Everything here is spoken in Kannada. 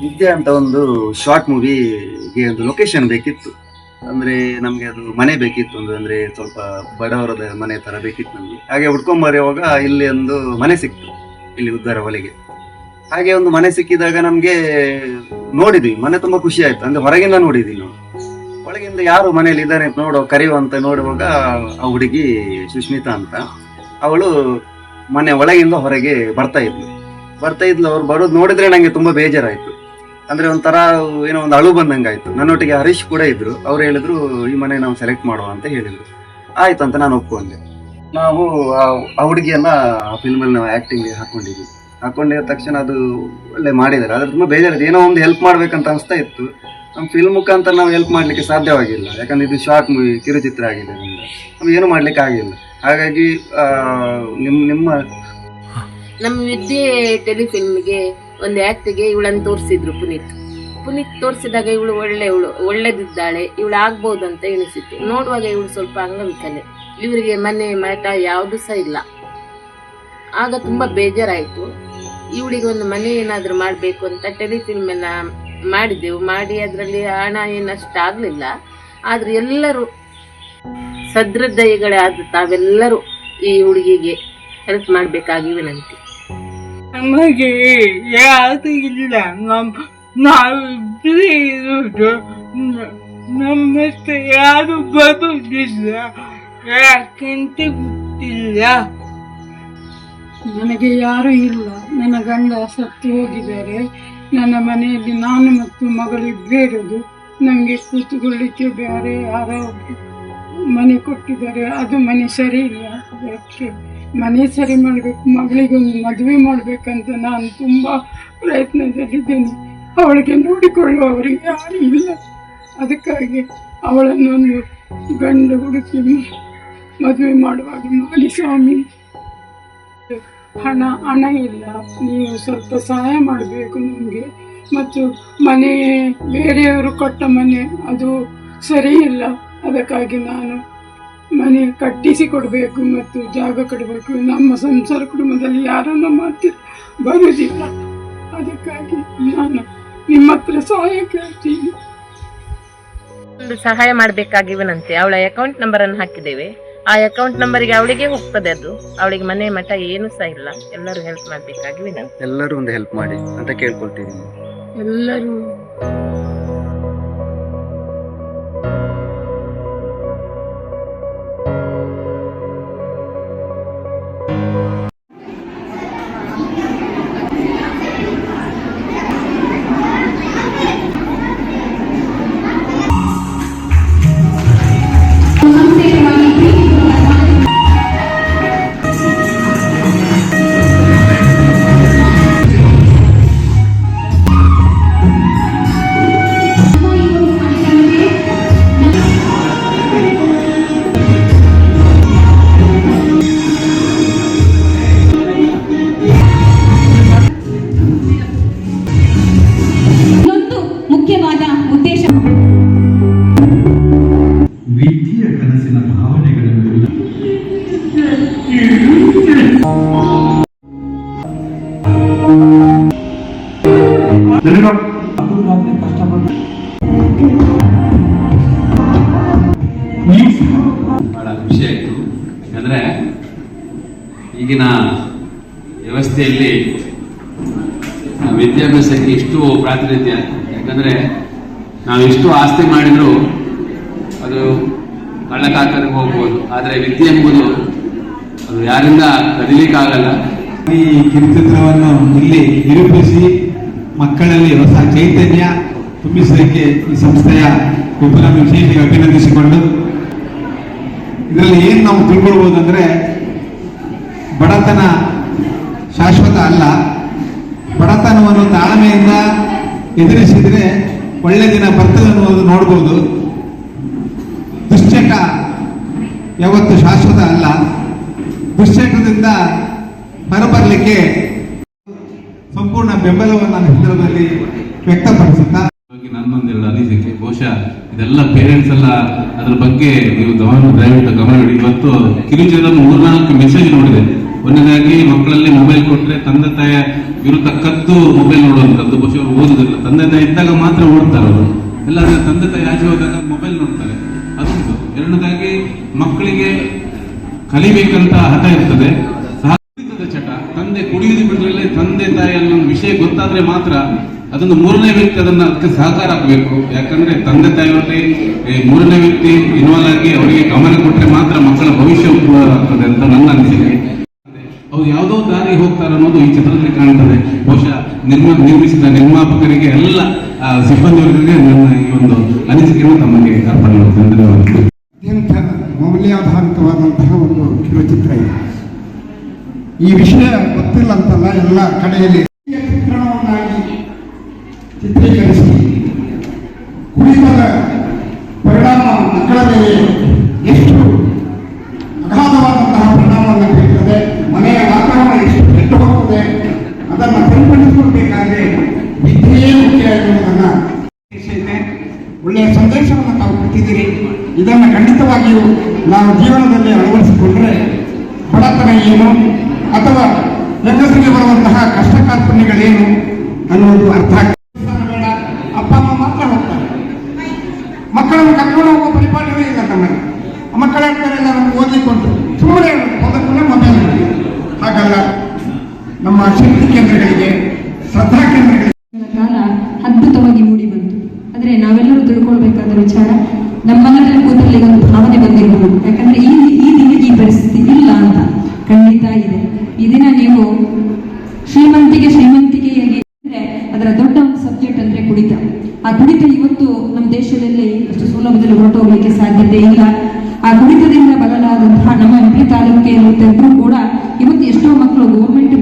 ವಿದ್ಯಾ ಅಂತ ಒಂದು ಶಾರ್ಟ್ ಮೂವಿಗೆ ಒಂದು ಲೊಕೇಶನ್ ಬೇಕಿತ್ತು. ಅಂದ್ರೆ ನಮ್ಗೆ ಅದು ಮನೆ ಬೇಕಿತ್ತು, ಅಂದ್ರೆ ಸ್ವಲ್ಪ ಬಡವರದ ಮನೆ ತರ ಬೇಕಿತ್ತು ನಮ್ಗೆ. ಹಾಗೆ ಹುಡ್ಕೊಂಬರುವಾಗ ಇಲ್ಲಿ ಒಂದು ಮನೆ ಸಿಕ್ತು, ಇಲ್ಲಿ ಉದ್ದಾರ ಒಳಗೆ. ಹಾಗೆ ಒಂದು ಮನೆ ಸಿಕ್ಕಿದಾಗ ನಮ್ಗೆ ನೋಡಿದ್ವಿ, ಮನೆ ತುಂಬಾ ಖುಷಿ ಆಯ್ತು. ಅಂದ್ರೆ ಹೊರಗಿಂದ ನೋಡಿದ್ವಿ ನಾವು, ಒಳಗಿಂದ ಯಾರು ಮನೇಲಿ ಇದ್ದಾನೆ ಕರೆಯುವಂತ ನೋಡುವಾಗ ಆ ಹುಡುಗಿ ಸುಷ್ಮಿತಾ ಅಂತ, ಅವಳು ಮನೆ ಒಳಗಿಂದ ಹೊರಗೆ ಬರ್ತಾ ಇದ್ಲು. ಅವ್ರು ಬರೋದು ನೋಡಿದ್ರೆ ನಂಗೆ ತುಂಬಾ ಬೇಜಾರಾಯ್ತು. ಅಂದ್ರೆ ಒಂಥರ ಏನೋ ಒಂದು ಅಳು ಬಂದಂಗಾಯ್ತು. ನನ್ನೊಟ್ಟಿಗೆ ಹರೀಶ್ ಕೂಡ ಇದ್ರು. ಅವ್ರು ಹೇಳಿದ್ರು ಈ ಮನೆ ನಾವು ಸೆಲೆಕ್ಟ್ ಮಾಡುವ ಅಂತ ಹೇಳಿದ್ರು. ಆಯ್ತು ಅಂತ ನಾನು ಒಪ್ಕೊಂಡೆ. ನಾವು ಆ ಹುಡುಗಿಯನ್ನ ಆ ಫಿಲ್ಮಲ್ಲಿ ನಾವು ಆಕ್ಟಿಂಗ್ ಹಾಕೊಂಡಿದ ತಕ್ಷಣ ಅದು ಒಳ್ಳೆ ಮಾಡಿದ್ದಾರೆ. ಆದ್ರೆ ತುಂಬಾ ಬೇಜಾರಿದೆ, ಏನೋ ಒಂದು ಹೆಲ್ಪ್ ಮಾಡ್ಬೇಕಂತ ಅನಿಸ್ತಾ ಇತ್ತು. ನಮ್ಮ ಫಿಲ್ಮ್ ಮುಖಾಂತರ ನಾವು ಹೆಲ್ಪ್ ಮಾಡ್ಲಿಕ್ಕೆ ಸಾಧ್ಯವಾಗಿಲ್ಲ, ಯಾಕಂದ್ರೆ ಇದು ಶಾರ್ಟ್ ಮೂವಿ, ಕಿರುಚಿತ್ರ ಆಗಿದೆ. ನಮ್ಗೆ ಏನು ಮಾಡ್ಲಿಕ್ಕೆ ಆಗಿಲ್ಲ. ಹಾಗಾಗಿ ನಮ್ಮ ವಿದ್ಯೆ ಟೆಲಿಫಿಲ್ಮ್ಗೆ ಒಂದು ಆಕ್ಟಿಗೆ ಇವಳನ್ನು ತೋರಿಸಿದ್ರು. ಪುನೀತ್ ತೋರಿಸಿದಾಗ ಇವಳು ಒಳ್ಳೆದಿದ್ದಾಳೆ, ಇವಳು ಆಗ್ಬೋದು ಅಂತ ಎಣಿಸಿತ್ತು. ನೋಡುವಾಗ ಇವಳು ಸ್ವಲ್ಪ ಅಂಗವಿಕಲೆ, ಇವರಿಗೆ ಮನೆ ಮಠ ಯಾವುದು ಸಹ ಇಲ್ಲ. ಆಗ ತುಂಬಾ ಬೇಜಾರಾಯಿತು. ಇವಳಿಗೆ ಒಂದು ಮನೆ ಏನಾದರೂ ಮಾಡಬೇಕು ಅಂತ ಟೆಲಿಫಿಲ್ಮ್ ಎಲ್ಲ ಮಾಡಿ ಅದರಲ್ಲಿ ಹಣ ಏನಷ್ಟು ಆಗಲಿಲ್ಲ. ಆದ್ರೆ ಎಲ್ಲರೂ ಸದೃದಯಿಗಳಾದ ತಾವೆಲ್ಲರೂ ಈ ಹುಡುಗಿಗೆ ಹೆಲ್ಪ್ ಮಾಡಬೇಕಾಗಿ ವಿನಂತಿ. ನಮಗೆ ಯಾವುದು ಇಲ್ಲ, ನಾವಿಬ್ಬರೇ ಇರುವುದು, ನಮ್ಮ ಹತ್ರ ಯಾರು ಬರುವುದಿಲ್ಲ, ಯಾಕೆಂತ ಗೊತ್ತಿಲ್ಲ. ನನಗೆ ಯಾರೂ ಇಲ್ಲ, ನನ್ನ ಗಂಡ ಸತ್ತು ಹೋಗಿದ್ದಾರೆ. ನನ್ನ ಮನೆಯಲ್ಲಿ ನಾನು ಮತ್ತು ಮಗಳು ಇಬ್ಬರೇ ಇರೋದು. ನಮಗೆ ಕೂತುಕೊಳ್ಳಿಕ್ಕೆ ಬೇರೆ ಯಾರೋ ಮನೆ ಕೊಟ್ಟಿದ್ದಾರೆ, ಅದು ಮನೆ ಸರಿ ಇಲ್ಲ. ಅದಕ್ಕೆ ಮನೆ ಸರಿ ಮಾಡಬೇಕು, ಮಗಳಿಗೊಂದು ಮದುವೆ ಮಾಡಬೇಕಂತ ನಾನು ತುಂಬ ಪ್ರಯತ್ನದಲ್ಲಿದ್ದೇನೆ. ಅವಳಿಗೆ ನೋಡಿಕೊಳ್ಳುವವರಿಗೆ ಯಾರೂ ಇಲ್ಲ. ಅದಕ್ಕಾಗಿ ಅವಳನ್ನೊಂದು ಗಂಡ ಹುಡುಕಿ ಮದುವೆ ಮಾಡುವಾಗ ಮಾಡಿ ಸ್ವಾಮಿ. ಹಣ ಇಲ್ಲ, ನೀವು ಸ್ವಲ್ಪ ಸಹಾಯ ಮಾಡಬೇಕು ನಮಗೆ. ಮತ್ತು ಮನೆ ಬೇರೆಯವರು ಕೊಟ್ಟ ಮನೆ ಅದು ಸರಿ ಇಲ್ಲ. ಅದಕ್ಕಾಗಿ ನಾನು ಮನೆ ಕಟ್ಟಿಸಿ ಕೊಡಬೇಕು ಮತ್ತು ಜಾಗ ಕೊಡಬೇಕು. ನಮ್ಮ ಸಂಸಾರ ಕುಟುಂಬದಲ್ಲಿ ಯಾರನ್ನು ಬರುವುದಿಲ್ಲ. ಅದಕ್ಕಾಗಿ ನಾನು ನಿಮ್ಮ ಹತ್ರ ಸಹಾಯ ಕೇಳ್ತೀನಿ. ಒಂದು ಸಹಾಯ ಮಾಡಬೇಕಾಗಿ ವಿನಂತಿ. ಅವಳ ಅಕೌಂಟ್ ನಂಬರ್ ಅನ್ನು ಹಾಕಿದ್ದೇವೆ. ಆ ಅಕೌಂಟ್ ನಂಬರ್ಗೆ ಅವಳಿಗೆ ಹೋಗ್ತದೆ. ಅದು ಅವಳಿಗೆ ಮನೆ ಮಠ ಏನು ಸಹ ಇಲ್ಲ. ಎಲ್ಲರೂ ಹೆಲ್ಪ್ ಮಾಡಬೇಕಾಗಿ ವಿನಂತಿ. ಎಲ್ಲರೂ ಒಂದು ಹೆಲ್ಪ್ ಮಾಡಿ ಅಂತ ಕೇಳ್ಕೊಳ್ತೀನಿ. ಎಲ್ಲರೂ ವಿದ್ಯೆಯ ಕನಸಿನ ಭಾವನೆಗಳನ್ನು ಬಹಳ ಖುಷಿ ಆಯಿತು. ಯಾಕಂದ್ರೆ ಈಗಿನ ವ್ಯವಸ್ಥೆಯಲ್ಲಿ ವಿದ್ಯಾಭ್ಯಾಸಕ್ಕೆ ಇಷ್ಟು ಪ್ರಾತಿನಿಧ್ಯ. ಯಾಕಂದ್ರೆ ನಾವು ಎಷ್ಟು ಆಸ್ತಿ ಮಾಡಿದ್ರು ಅದು ಕಳ್ಳಕಾಕರಿಗೆ ಹೋಗ್ಬೋದು, ಆದರೆ ವಿದ್ಯೆ ಎಂಬುದು ಅದು ಯಾರಿಂದ ಕದಿಲಿಕ್ಕಾಗಲ್ಲ. ಈ ಕಿರುಚಿತ್ರವನ್ನು ಇಲ್ಲಿ ನಿರೂಪಿಸಿ ಮಕ್ಕಳಲ್ಲಿ ಹೊಸ ಚೈತನ್ಯ ತುಂಬಿಸಲಿಕ್ಕೆ ಈ ಸಂಸ್ಥೆಯ ವಿಫಲವನ್ನು ವಿಶೇಷವಾಗಿ ಅಭಿನಂದಿಸಿಕೊಂಡು, ಇದರಲ್ಲಿ ಏನು ನಾವು ತಿಳ್ಕೊಳ್ಬೋದು ಅಂದರೆ, ಬಡತನ ಶಾಶ್ವತ ಅಲ್ಲ. ಬಡತನವನ್ನು ತಾಳ್ಮೆಯಿಂದ ಎದುರಿಸಿದರೆ ಒಳ್ಳೆ ದಿನ ಬರ್ತದೆ ಅನ್ನೋದು ನೋಡ್ಬೋದು. ದುಶ್ಚಟ ಯಾವತ್ತು ಶಾಶ್ವತ ಅಲ್ಲ. ದುಶ್ಚಟದಿಂದ ಹೊರಬರಲಿಕ್ಕೆ ಸಂಪೂರ್ಣ ಬೆಂಬಲವನ್ನು ನನ್ನ ಚಿತ್ರದಲ್ಲಿ ವ್ಯಕ್ತಪಡಿಸುತ್ತಾ ನನ್ನೊಂದೆರಡು ಅನಿಸಿಕೆ. ಬಹುಶಃ ಇದೆಲ್ಲ ಪೇರೆಂಟ್ಸ್ ಎಲ್ಲ ಅದ್ರ ಬಗ್ಗೆ ನೀವು ದಯವಿಟ್ಟು ಗಮನ ಇಡಿ. ಇವತ್ತು ಕಿರುಚಿತ್ರ 3-4 ಮೆಸೇಜ್ ನೋಡಿದೆ. ಒಂದನೇದಾಗಿ ಮಕ್ಕಳಲ್ಲಿ ಮೊಬೈಲ್ ಕೊಟ್ರೆ ತಂದೆ ತಾಯಿಯ ವಿರುದ್ಧ ಕದ್ದು ಮೊಬೈಲ್ ನೋಡುವಂಥದ್ದು, ಬಹುಶಃ ಅವರು ಓದುದಿಲ್ಲ. ತಂದೆ ತಾಯಿ ಇದ್ದಾಗ ಮಾತ್ರ ಓಡ್ತಾರೆ ಅವರು, ಎಲ್ಲಾದ್ರೆ ತಂದೆ ತಾಯಿ ಆಚೆ ಹೋದಾಗ ಮೊಬೈಲ್ ನೋಡ್ತಾರೆ, ಅದೊಂದು. ಎರಡನೇದಾಗಿ ಮಕ್ಕಳಿಗೆ ಕಲಿಬೇಕಂತ ಹಠ ಇರ್ತದೆ, ಕುಡಿತದ ಚಟ. ತಂದೆ ಕುಡಿಯುವುದು ಬಿಟ್ಟರೆ ತಂದೆ ತಾಯಿಯಲ್ಲಿ ಒಂದು ವಿಷಯ ಗೊತ್ತಾದ್ರೆ ಮಾತ್ರ ಅದೊಂದು ಮೂರನೇ ವ್ಯಕ್ತಿ ಅದಕ್ಕೆ ಸಹಕಾರ ಆಗಬೇಕು. ಯಾಕಂದ್ರೆ ತಂದೆ ತಾಯಿಯವರಲ್ಲಿ ಮೂರನೇ ವ್ಯಕ್ತಿ ಇನ್ವಾಲ್ವ್ ಆಗಿ ಅವರಿಗೆ ಗಮನ ಕೊಟ್ಟರೆ ಮಾತ್ರ ಮಕ್ಕಳ ಭವಿಷ್ಯ ಉತ್ತಮ ಆಗ್ತದೆ ಅಂತ ನನ್ನ ಅನಿಸಿಕೆ. ಅವ್ರು ಯಾವುದೋ ದಾರಿ ಹೋಗ್ತಾರೆ ಅನ್ನೋದು ಈ ಚಿತ್ರದಲ್ಲಿ ಕಾಣ್ತದೆ. ಬಹುಶಃ ನಿರ್ಮಿಸಿದ ನಿರ್ಮಾಪಕರಿಗೆ ಎಲ್ಲ ಸಿಬ್ಬಂದಿಯವರಿಗೆ ನನ್ನ ಈ ಒಂದು ಅನಿಸಿಕೆಯನ್ನು ತಮಗೆ ಅರ್ಪಣೆ ಮಾಡ್ತೇನೆ. ಧನ್ಯವಾದಗಳು. ಅತ್ಯಂತ ಮೌಲ್ಯಾಧಾರಿತವಾದಂತಹ ಒಂದು ಕಿರುಚಿತ್ರ ಇದೆ. ಈ ವಿಷಯ ಗೊತ್ತಿಲ್ಲ ಅಂತಲ್ಲ, ಎಲ್ಲ ಕಡೆಯಲ್ಲಿ ಚಿತ್ರಣವನ್ನಾಗಿ ಚಿತ್ರೀಕರಿಸಿ ಕುಡಿತದ ಪರಿಣಾಮ ಮಕ್ಕಳ ಮೇಲೆ ಎಷ್ಟು ಅಗಾಧವಾದಂತಹ ಪರಿಣಾಮವನ್ನು ಬೀರುತ್ತದೆ, ಮನೆಯ ವಾತಾವರಣ ಎಷ್ಟು ಕೆಟ್ಟು ಹೋಗ್ತದೆ, ಅದನ್ನು ಸರಿಪಡಿಸಿಕೊಳ್ಬೇಕಾದ್ರೆ ವಿದ್ಯೆಯೇ ಮುಖ್ಯ ಎನ್ನುವುದನ್ನು ಒಳ್ಳೆಯ ಸಂದೇಶವನ್ನು ತಾವು ಕೊಟ್ಟಿದ್ದೀರಿ. ಇದನ್ನು ಖಂಡಿತವಾಗಿಯೂ ನಾವು ಜೀವನದಲ್ಲಿ ಅಳವಡಿಸಿಕೊಂಡ್ರೆ ಬಡತನ ಏನು ಅಥವಾ ಹೆಂಗಸರಿಗೆ ಬರುವಂತಹ ಕಷ್ಟ ಕಾರ್ಪಣ್ಯಗಳೇನು ಅನ್ನುವುದು ಅರ್ಥ ಆಗ್ತದೆ. ಬೇಡ, ಅಪ್ಪ ಅಮ್ಮ ಮಾತ್ರ ಹೋಗ್ತಾರೆ, ಮಕ್ಕಳನ್ನು ಕರ್ಕೊಂಡು ಹೋಗುವ ಪರಿಪಾಠವೇ ಇಲ್ಲ ನಮ್ಮಲ್ಲಿ. ಮಕ್ಕಳ ಹೇಳ್ತಾರೆ ನಮಗೆ ಓದಲಿಕ್ಕುಂಟು, ಸುಮ್ಮನೆ ಓದಕ್ಕೂ ಮೊಬೈಲ್. ಹಾಗಲ್ಲ, ನಮ್ಮ ಶಕ್ತಿ ಕೇಂದ್ರಗಳಿಗೆ, ಶ್ರದ್ಧಾ ಕೇಂದ್ರಗಳಿಗೆ ಕಾಲ ಅದ್ಭುತವಾಗಿ ಮೂಡಿ ಬಂತು. ಆದರೆ ನಾವೆಲ್ಲರೂ ತಿಳ್ಕೊಳ್ಬೇಕಾದ ವಿಚಾರ, ನಮ್ಮೆಲ್ಲರ ಕೂದರಲ್ಲಿ ಒಂದು ಭಾವನೆ ಬಂದಿರಬಹುದು. ಯಾಕಂದ್ರೆ ಈ ದಿನ ಈ ಪರಿಸ್ಥಿತಿ ಇಲ್ಲ ಅಂತ ಖಂಡಿತ ಇದೆ. ಈ ದಿನ ನೀವು ಶ್ರೀಮಂತಿಕೆಯಾಗಿ ಅಂದ್ರೆ ಅದರ ದೊಡ್ಡ ಒಂದು ಸಬ್ಜೆಕ್ಟ್ ಅಂದ್ರೆ ಕುಡಿತ. ಆ ಕುಡಿತ ಇವತ್ತು ನಮ್ಮ ದೇಶದಲ್ಲಿ ಅಷ್ಟು ಸುಲಭದಲ್ಲಿ ಹೊರಟೋಗ್ಲಿಕ್ಕೆ ಸಾಧ್ಯತೆ ಇಲ್ಲ. ಆ ಕುಡಿತದಿಂದ ಬದಲಾದಂತಹ ನಮ್ಮ MP ತಾಲೂಕಿನಲ್ಲಿ ಕೂಡ ಇವತ್ತು ಎಷ್ಟೋ ಮಕ್ಕಳು ಗೌರ್ಮೆಂಟ್